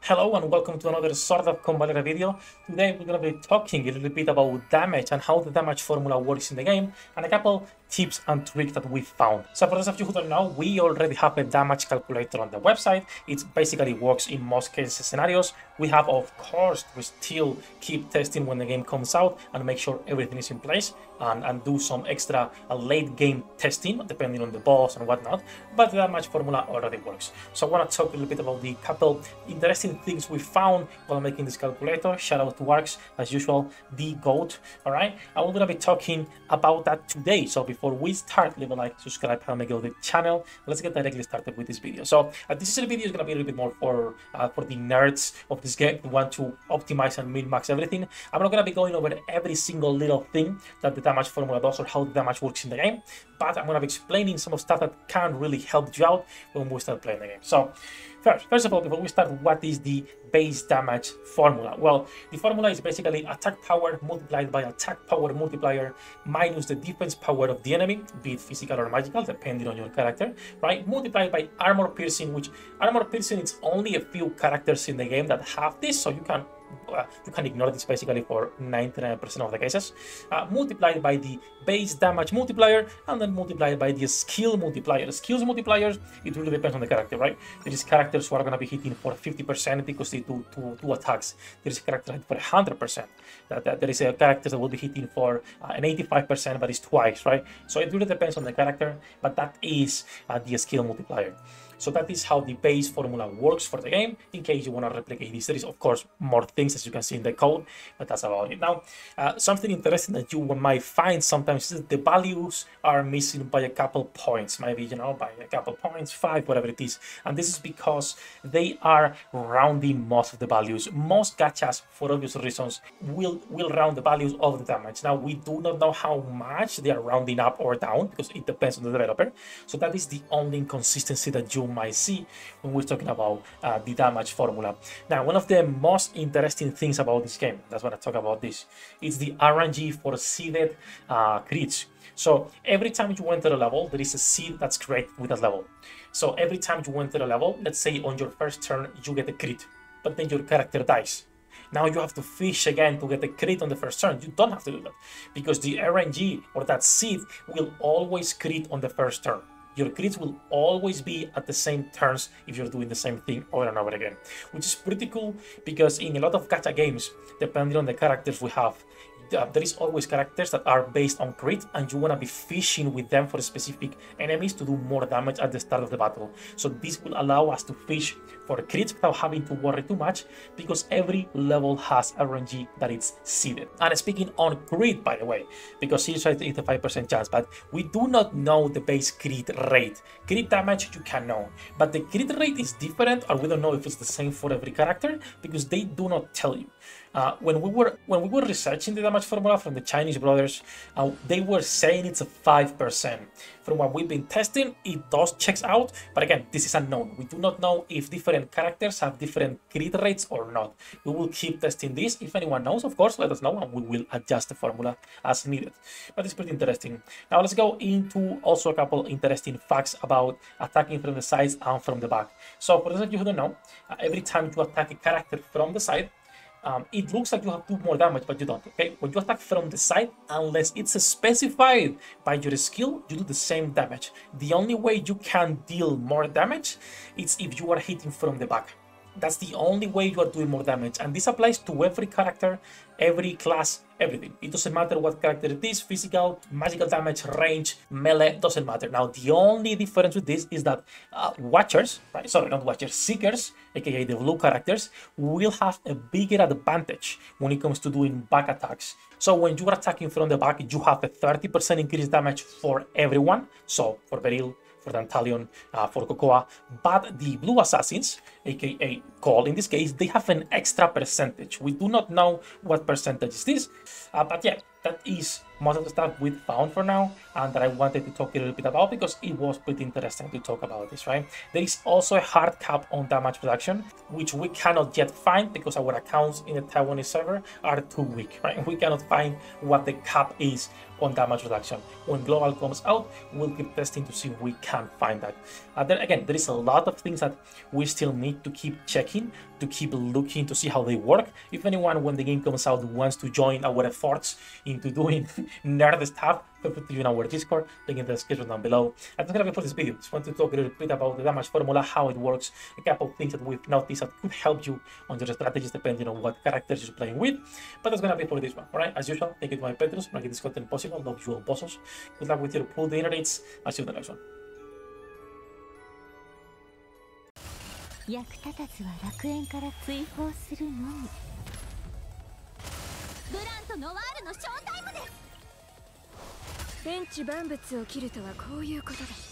Hello and welcome to another sort of Convallaria video. Today we're going to be talking a little bit about damage and how the damage formula works in the game and a couple tips and tricks that we found. So for those of you who don't know, we already have a damage calculator on the website. It basically works in most cases scenarios. We have, of course, we still keep testing when the game comes out and make sure everything is in place and do some extra late game testing depending on the boss and whatnot, but the damage formula already works. So I want to talk a little bit about the couple interesting things we found while making this calculator. Shout out to Arcs, as usual, the GOAT. All right, and we're gonna be talking about that today. So before we start, leave a like, subscribe, help me grow the channel. Let's get directly started with this video. So this video is gonna be a little bit more for the nerds of this game who want to optimize and min-max everything. I'm not gonna be going over every single little thing that the damage formula does or how the damage works in the game, but I'm gonna be explaining some of stuff that can really help you out when we start playing the game. So First of all, before we start, what is the base damage formula? Well, the formula is basically attack power multiplied by attack power multiplier minus the defense power of the enemy, be it physical or magical, depending on your character, right? Multiplied by armor piercing, which armor piercing, it's only a few characters in the game that have this, so you can ignore this basically for 99% of the cases, multiplied by the base damage multiplier, and then multiplied by the skill multiplier. Skills multipliers, it really depends on the character, right? There is characters who are going to be hitting for 50% because they do two attacks. There is a character for 100%. There is a character that will be hitting for an 85%, but it's twice, right? So it really depends on the character, but that is the skill multiplier. So that is how the base formula works for the game, in case you want to replicate this. There is, of course, more things, as you can see in the code, but that's about it. Now, something interesting that you might find sometimes is that the values are missing by a couple points, maybe, by a couple points, 5, whatever it is. And this is because they are rounding most of the values. Most gachas, for obvious reasons, will round the values of the damage. Now, we do not know how much they are rounding up or down, because it depends on the developer. So that is the only inconsistency that you might see when we're talking about the damage formula. Now, one of the most interesting things about this game, that's when I talk about this, is the RNG for seeded crits. So every time you enter a level, there is a seed that's created with that level. So every time you enter a level, let's say on your first turn you get a crit, but then your character dies. Now you have to fish again to get a crit on the first turn. You don't have to do that, because the RNG or that seed will always crit on the first turn. Your crits will always be at the same turns if you're doing the same thing over and over again, which is pretty cool, because in a lot of gacha games, depending on the characters we have, there is always characters that are based on crit, and you want to be fishing with them for specific enemies to do more damage at the start of the battle. So this will allow us to fish for crits without having to worry too much, because every level has RNG that is seeded. And speaking on crit, by the way, because here's a 85% chance, but we do not know the base crit rate. Crit damage you can know, but the crit rate is different, or we don't know if it's the same for every character, because they do not tell you. When we were researching the damage formula from the Chinese brothers, they were saying it's a 5%. From what we've been testing, it does checks out, but again, this is unknown. We do not know if different characters have different crit rates or not. We will keep testing this. If anyone knows, of course, let us know, and we will adjust the formula as needed. But it's pretty interesting. Now let's go into also a couple interesting facts about attacking from the sides and from the back. So for those of you who don't know, every time you attack a character from the side, it looks like you have 2 more damage, but you don't, okay? When you attack from the side, unless it's specified by your skill, you do the same damage. The only way you can deal more damage is if you are hitting from the back. That's the only way you are doing more damage, and this applies to every character, every class, everything. It doesn't matter what character it is, physical, magical damage, range, melee, doesn't matter. Now, the only difference with this is that watchers, right? Sorry, not watchers, seekers, aka the blue characters, will have a bigger advantage when it comes to doing back attacks. So when you are attacking from the back, you have a 30% increased damage for everyone. So for Beryl, for Dantalion, for Cocoa, but the blue assassins, aka Cole in this case, they have an extra percentage. We do not know what percentage is this, but yeah, that is most of the stuff we found for now and that I wanted to talk a little bit about because it was pretty interesting to talk about this, right? There is also a hard cap on damage reduction, which we cannot yet find because our accounts in the Taiwanese server are too weak, right? We cannot find what the cap is on damage reduction. When global comes out, we'll keep testing to see if we can find that. Then again, there is a lot of things that we still need to keep checking, to keep looking to see how they work. If anyone, when the game comes out, wants to join our efforts into doing nerd stuff, feel free to join our Discord, link in the description down below. And that's gonna be for this video. Just want to talk a little bit about the damage formula, how it works, a couple of things that we've noticed that could help you on your strategies depending on what characters you're playing with. But that's gonna be for this one. Alright, as usual, thank you to my patrons for making this content possible. Love you all bosses. Good luck with your pool dinner dates. I'll see you in the next one. 役立たずは楽園から追放するのみ。ブランとノワールのショータイムです。天地万物を切るとはこういうことだ。